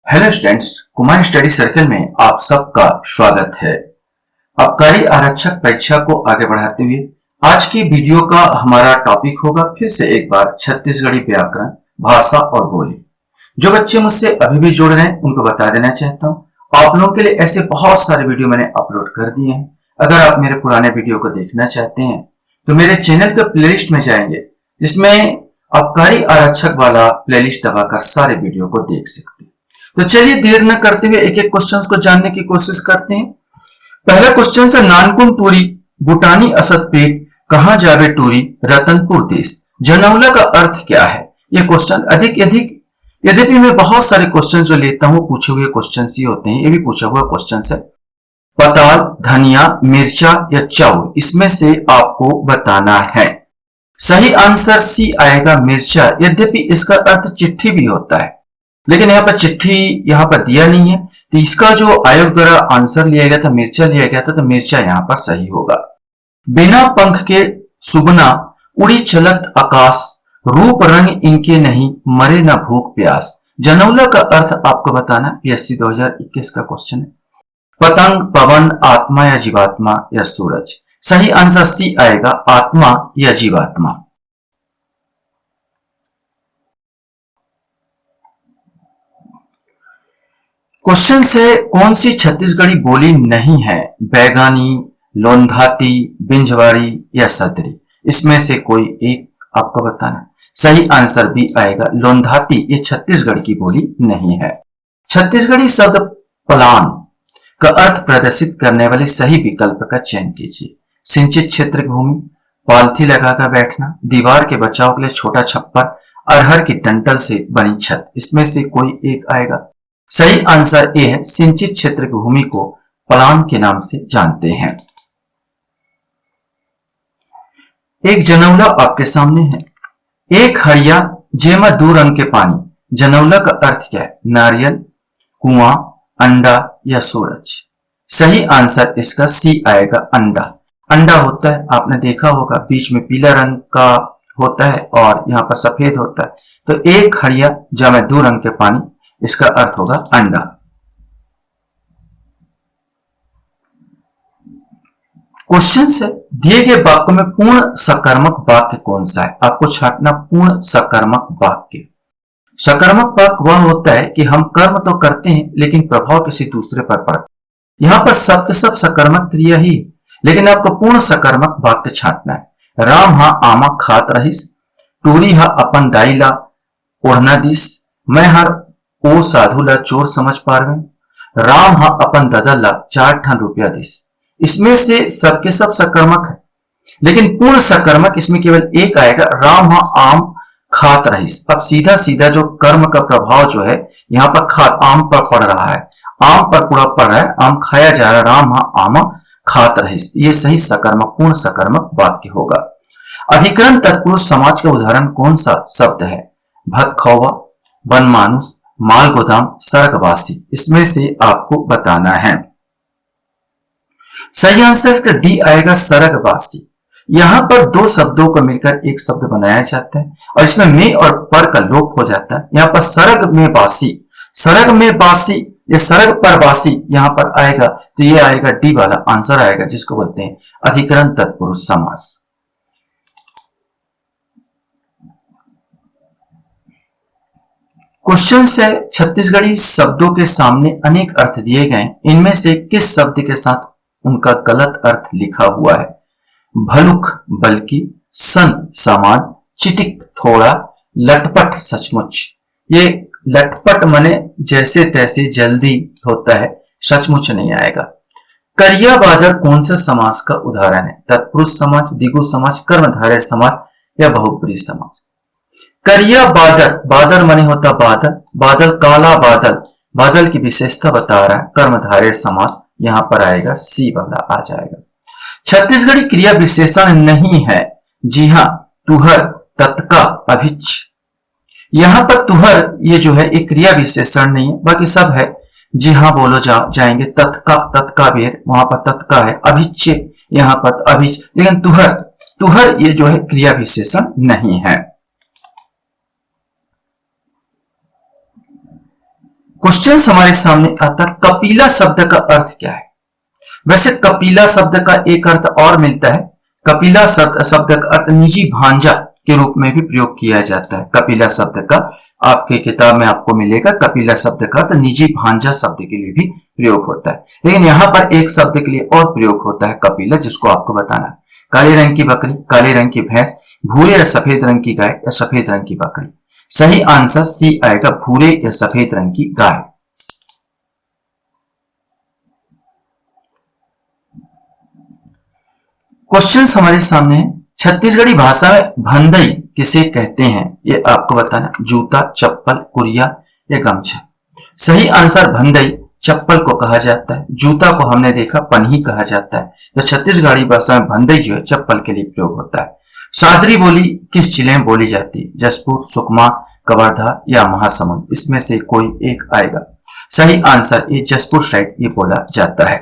Hello students, Kumar study circle में आप सबका स्वागत है। आबकारी आरक्षक परीक्षा को आगे बढ़ाते हुए आज की वीडियो का हमारा टॉपिक होगा फिर से एक बार छत्तीसगढ़ी व्याकरण, भाषा और बोली। जो बच्चे मुझसे अभी भी जुड़ रहे हैं उनको बता देना चाहता हूँ, आप लोगों के लिए ऐसे बहुत सारे वीडियो मैंने अपलोड कर दिए हैं। अगर आप मेरे पुराने वीडियो को देखना चाहते हैं तो मेरे चैनल के प्लेलिस्ट में जाएंगे, जिसमें आबकारी आरक्षक वाला प्लेलिस्ट दबाकर सारे वीडियो को देख सकते हैं। तो चलिए देर न करते हुए एक एक क्वेश्चंस को जानने की कोशिश करते हैं। पहला क्वेश्चन है, नानकुन टूरी भूटानी असत पेट कहां जावे टूरी रतनपुर देश, जनौला का अर्थ क्या है? यह क्वेश्चन यद्यपि मैं बहुत सारे क्वेश्चन जो लेता हूं पूछे हुए क्वेश्चन ही होते हैं, ये भी पूछा हुआ क्वेश्चन है। पताल, धनिया, मिर्चा या चावल, इसमें से आपको बताना है। सही आंसर सी आएगा, मिर्चा। यद्यपि इसका अर्थ चिट्ठी भी होता है, लेकिन यहाँ पर चिट्ठी यहाँ पर दिया नहीं है, तो इसका जो आयोग द्वारा आंसर लिया गया था मिर्चा लिया गया था, तो मिर्चा यहाँ पर सही होगा। बिना पंख के सुगना उड़ी चलत आकाश, रूप रंग इनके नहीं मरे न भूख प्यास, जनौला का अर्थ आपको बताना। पीएससी 2021 का क्वेश्चन है। पतंग, पवन, आत्मा या जीवात्मा या सूरज, सही आंसर सी आएगा, आत्मा या जीवात्मा। क्वेश्चन से कौन सी छत्तीसगढ़ी बोली नहीं है? बैगानी, लोंधाती, बिंजवाड़ी या सदरी, इसमें से कोई एक आपको बताना। सही आंसर भी आएगा, लोंधाती। ये छत्तीसगढ़ की बोली नहीं है। छत्तीसगढ़ी शब्द पलान का अर्थ प्रदर्शित करने वाले सही विकल्प का चयन कीजिए। सिंचित क्षेत्र की भूमि, पालथी लगाकर बैठना, दीवार के बचाव के लिए छोटा छप्पर, अरहर की डंठल से बनी छत, इसमें से कोई एक आएगा। सही आंसर ए है, सिंचित क्षेत्र की भूमि को पलान के नाम से जानते हैं। एक जनौला आपके सामने है। एक हड़िया जेमा 2 रंग के पानी, जनौला का अर्थ क्या है? नारियल, कुआं, अंडा या सूरज। सही आंसर इसका सी आएगा, अंडा। अंडा होता है, आपने देखा होगा, बीच में पीला रंग का होता है और यहाँ पर सफेद होता है। तो एक हड़िया जेमा 2 रंग के पानी, इसका अर्थ होगा अंडा। क्वेश्चन से दिए गए वाक्य में पूर्ण सकर्मक वाक्य कौन सा है? आपको छांटना पूर्ण सकर्मक वाक्य। सकर्मक वाक्य वह होता है कि हम कर्म तो करते हैं लेकिन प्रभाव किसी दूसरे पर पड़ता है। यहां पर सब के सब सकर्मक क्रिया ही, लेकिन आपको पूर्ण सकर्मक वाक्य छांटना है। राम हा आमा खात रहीस, टूरी हा अपन दाई ला ओढ़ना दिस, मैं हर ओ साधु ला चोर समझ पारवे, राम हा अपन ददल ला 4 ठन रुपया दिस। इसमें से सबके सब सकर्मक है, लेकिन पूर्ण सकर्मक इसमें केवल एक आएगा, राम हा आम खात रहीस। अब सीधा सीधा जो कर्म का प्रभाव जो है यहाँ पर खात आम पर पड़ रहा है, आम पर पूरा पड़ रहा है, आम खाया जा रहा है, राम हा आम खात रहीस, ये सही सकर्मक पूर्ण सकर्मक वाक्य होगा। अधिकरण तत्पुरुष समाज का उदाहरण कौन सा शब्द है? भत खौवा, वन मानुष, माल गोदाम, सरगवासी, इसमें से आपको बताना है। सही आंसर डी आएगा, सरगवासी। यहां पर 2 शब्दों को मिलकर एक शब्द बनाया जाता है और इसमें में और पर का लोप हो जाता है। यहां पर सरग में बासी, सरग में बासी या सरग पर बासी यहां पर आएगा, तो ये आएगा डी वाला आंसर आएगा, जिसको बोलते हैं अधिकरण तत्पुरुष समास। क्वेश्चन से छत्तीसगढ़ी शब्दों के सामने अनेक अर्थ दिए गए, इनमें से किस शब्द के साथ उनका गलत अर्थ लिखा हुआ है? भलुक बल्कि, सन समान, चिटिक थोड़ा, लटपट सचमुच। ये लटपट माने जैसे तैसे जल्दी होता है, सचमुच नहीं आएगा। करिया बादल कौन सा समास का उदाहरण है? तत्पुरुष समाज, द्विगु समाज, कर्मधारय समाज या बहुब्रीहि समाज। करिया बादल, बादल माने होता बादल, बादल काला बादल, बादल की विशेषता बता रहा है, कर्मधारय समास यहां पर आएगा, सी वाला आ जाएगा। छत्तीसगढ़ी क्रिया विशेषण नहीं है। जी हां, तुहर, तत्का, अभिच। यहां पर तुहर ये जो है एक क्रिया विशेषण नहीं है, बाकी सब है। जी हां बोलो जाएंगे, तत्का, तत्का भी है, वहां पर तत्का है, अभिच यहां पर अभिच, लेकिन तुहर, तुहर ये जो है क्रिया विशेषण नहीं है। क्वेश्चन हमारे सामने आता, कपिला शब्द का अर्थ क्या है। वैसे कपिला शब्द का एक अर्थ और मिलता है। कपिला शब्द का अर्थ निजी भांजा के रूप में भी प्रयोग किया जाता है। कपिला शब्द का आपके किताब में आपको मिलेगा, कपिला शब्द का अर्थ निजी भांजा शब्द के लिए भी प्रयोग होता है। लेकिन यहाँ पर एक शब्द के लिए और प्रयोग होता है कपिला, जिसको आपको बताना है। काले रंग की बकरी, काले रंग की भैंस, भूरे या सफेद रंग की गाय या सफेद रंग की बकरी। सही आंसर सी आएगा, भूरे या सफेद रंग की गाय। क्वेश्चन हमारे सामने है, छत्तीसगढ़ी भाषा में भंदई किसे कहते हैं, ये आपको बताना। जूता, चप्पल, कुरिया या गमछा। सही आंसर भंदई चप्पल को कहा जाता है। जूता को हमने देखा पन्ही कहा जाता है। तो छत्तीसगढ़ी भाषा में भंदई जो है चप्पल के लिए प्रयोग होता है। सादरी बोली किस जिले में बोली जाती है, जसपुर, सुकमा, कवर्धा या महासमुंद। इसमें से कोई एक आएगा। सही आंसर ये जसपुर साइड ये बोला जाता है।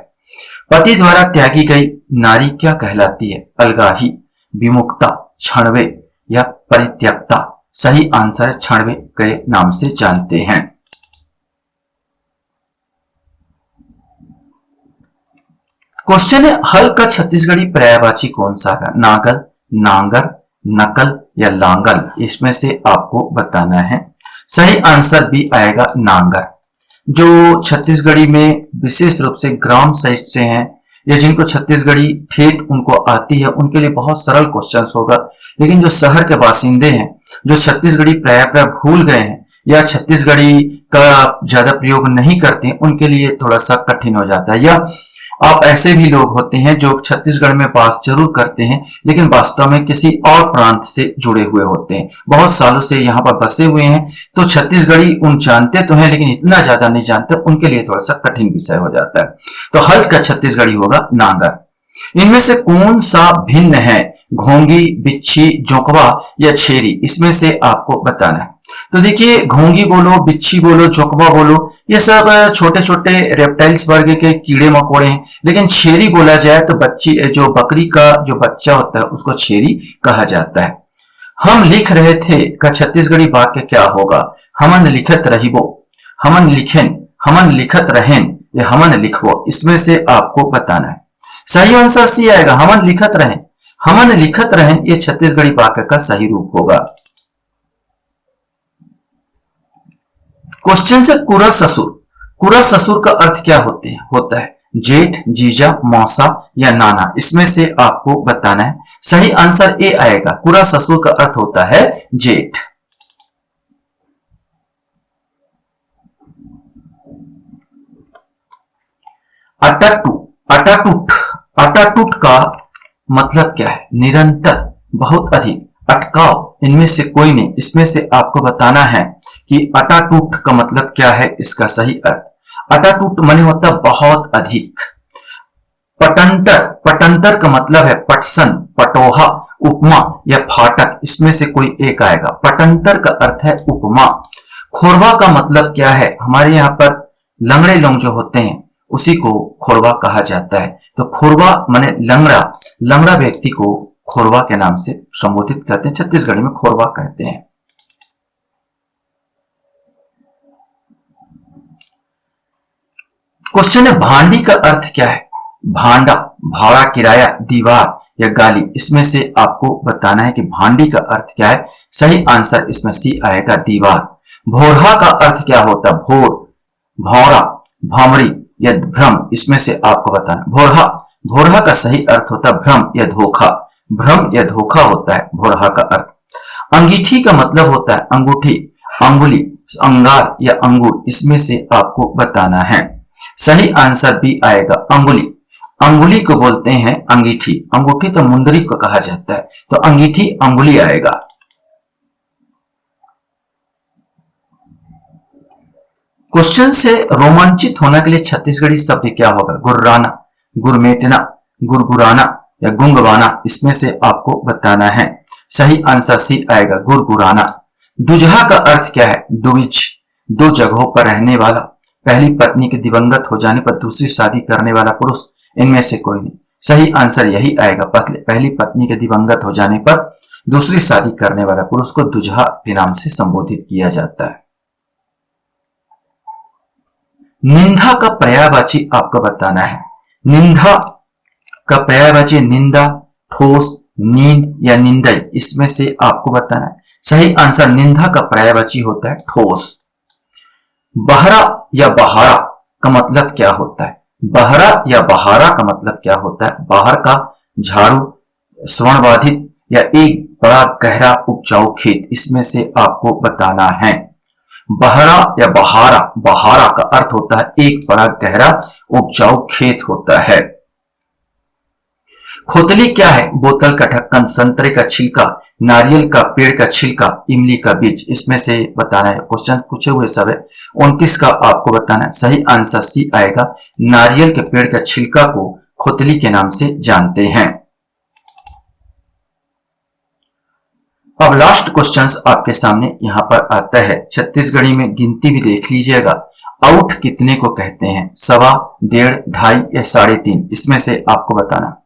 पति द्वारा त्यागी गई नारी क्या कहलाती है, अलगाही, विमुक्ता, क्षणवे या परित्यक्ता। सही आंसर क्षणवे के नाम से जानते हैं। क्वेश्चन है, हल का छत्तीसगढ़ी पर्यायवाची कौन सा है, नागल, नांगर, नकल या लांगल। इसमें से आपको बताना है। सही आंसर भी आएगा नांगर। जो छत्तीसगढ़ी में विशेष रूप से ग्राम साहित्य से हैं या जिनको छत्तीसगढ़ी ठेठ उनको आती है, उनके लिए बहुत सरल क्वेश्चन होगा। लेकिन जो शहर के बासिंदे हैं, जो छत्तीसगढ़ी प्राय भूल गए हैं या छत्तीसगढ़ी का ज्यादा प्रयोग नहीं करते हैं, उनके लिए थोड़ा सा कठिन हो जाता है। या आप ऐसे भी लोग होते हैं जो छत्तीसगढ़ में वास जरूर करते हैं लेकिन वास्तव में किसी और प्रांत से जुड़े हुए होते हैं, बहुत सालों से यहाँ पर बसे हुए हैं, तो छत्तीसगढ़ी उन जानते तो हैं लेकिन इतना ज्यादा नहीं जानते, उनके लिए थोड़ा सा कठिन विषय हो जाता है। तो हल का छत्तीसगढ़ी होगा नांगर। इनमें से कौन सा भिन्न है, घोंगी, बिच्छी, जोकवा या छेरी। इसमें से आपको बताना है। तो देखिए, घोंगी बोलो, बिच्छी बोलो, जोकवा बोलो, ये सब छोटे छोटे रेप्टाइल्स वर्ग के कीड़े मकोड़े हैं। लेकिन छेरी बोला जाए तो जो बकरी का जो बच्चा होता है उसको छेरी कहा जाता है। हम लिख रहे थे का छत्तीसगढ़ी वाक्य क्या होगा, हमन लिखत रहिबो, हमन लिखेन, हमन लिखत रहेन या हमन लिखबो। इसमें से आपको बताना है। सही आंसर सी आएगा, हमन लिखत रहें। हमन लिखत रहें ये छत्तीसगढ़ी वाक्य का सही रूप होगा। क्वेश्चन से कुरा ससुर। कुरा ससुर का अर्थ क्या होता है जेठ, जीजा, मौसा या नाना। इसमें से आपको बताना है। सही आंसर ए आएगा, कुरा ससुर का अर्थ होता है जेठ। अटाटूट, अटाटूट का मतलब क्या है, निरंतर, बहुत अधिक, अटकाव, इनमें से कोई नहीं। इसमें से आपको बताना है कि अटाटूट का मतलब क्या है, इसका सही अर्थ। अटाटूट माने होता बहुत अधिक। पटंतर, पटंतर का मतलब है पटसन, पटोहा, उपमा या फाटक। इसमें से कोई एक आएगा। पटंतर का अर्थ है उपमा। खोरवा का मतलब क्या है, हमारे यहाँ पर लंगड़े लोग जो होते हैं उसी को खोरवा कहा जाता है। तो खोरवा माने लंगड़ा, लंगड़ा व्यक्ति को खोरवा के नाम से संबोधित करते हैं, छत्तीसगढ़ी में खोरवा कहते हैं। क्वेश्चन है, भांडी का अर्थ क्या है, भांडा, भाड़ा, किराया, दीवार या गाली। इसमें से आपको बताना है कि भांडी का अर्थ क्या है। सही आंसर इसमें सी आएगा, दीवार। भोरहा का अर्थ क्या होता है, भोर, भौरा, भौमरी या भ्रम। इसमें से आपको बताना। भोरहा, भोरहा का सही अर्थ होता है भ्रम या धोखा, भ्रम या धोखा होता है भोरहा का अर्थ। अंगीठी का मतलब होता है अंगूठी, अंगुली, अंगार या अंगूर। इसमें से आपको बताना है। सही आंसर भी आएगा, अंगुली। अंगुली को बोलते हैं अंगीठी, अंगूठी तो मुंदरी को कहा जाता है, तो अंगीठी अंगुली आएगा। क्वेश्चन से रोमांचित होने के लिए छत्तीसगढ़ी शब्द क्या होगा, गुर्राना, गुरमेटना, गुरगुराना या गुंगवाना। इसमें से आपको बताना है। सही आंसर सी आएगा, गुरगुराना। दुजहा का अर्थ क्या है, दुविज, दो जगहों पर रहने वाला, पहली पत्नी के दिवंगत हो जाने पर दूसरी शादी करने वाला पुरुष। इनमें से कोई नहीं। सही आंसर यही आएगा, पहली पत्नी के दिवंगत हो जाने पर दूसरी शादी करने वाला पुरुष को दुजहा के नाम से संबोधित किया जाता है। निंदा का पर्यायवाची आपको बताना है। निंदा का पर्यायवाची निंदा, ठोस, नींद या निंदय, इसमें से आपको बताना है। सही आंसर निंदा का पर्यायवाची होता है ठोस। बहरा या बहारा का मतलब क्या होता है? बहरा या बहारा का मतलब क्या होता है? बाहर का झाड़ू, श्रवणबाधित या एक बड़ा गहरा उपजाऊ खेत, इसमें से आपको बताना है। बहरा या बहारा, बहारा का अर्थ होता है एक बड़ा गहरा उपजाऊ खेत होता है। खोतली क्या है? बोतल का ढक्कन, संतरे का छिलका, नारियल का पेड़ का छिलका, इमली का बीज, इसमें से बताना है। क्वेश्चन पूछे हुए सब है। 29 का आपको बताना है। सही आंसर सी आएगा। नारियल के पेड़ का छिलका को खोतली के नाम से जानते हैं। अब लास्ट क्वेश्चंस आपके सामने यहां पर आता है। छत्तीसगढ़ी में गिनती भी देख लीजिएगा। आउट कितने को कहते हैं? सवा, डेढ़, ढाई या 3.5, इसमें से आपको बताना।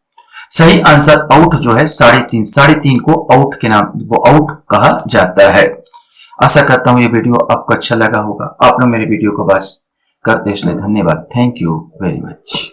सही आंसर आउट जो है 3.5, 3.5 को आउट के नाम, वो आउट कहा जाता है। आशा करता हूं ये वीडियो आपको अच्छा लगा होगा। आप लोग मेरे वीडियो को बस करते इसलिए धन्यवाद। Thank you very much.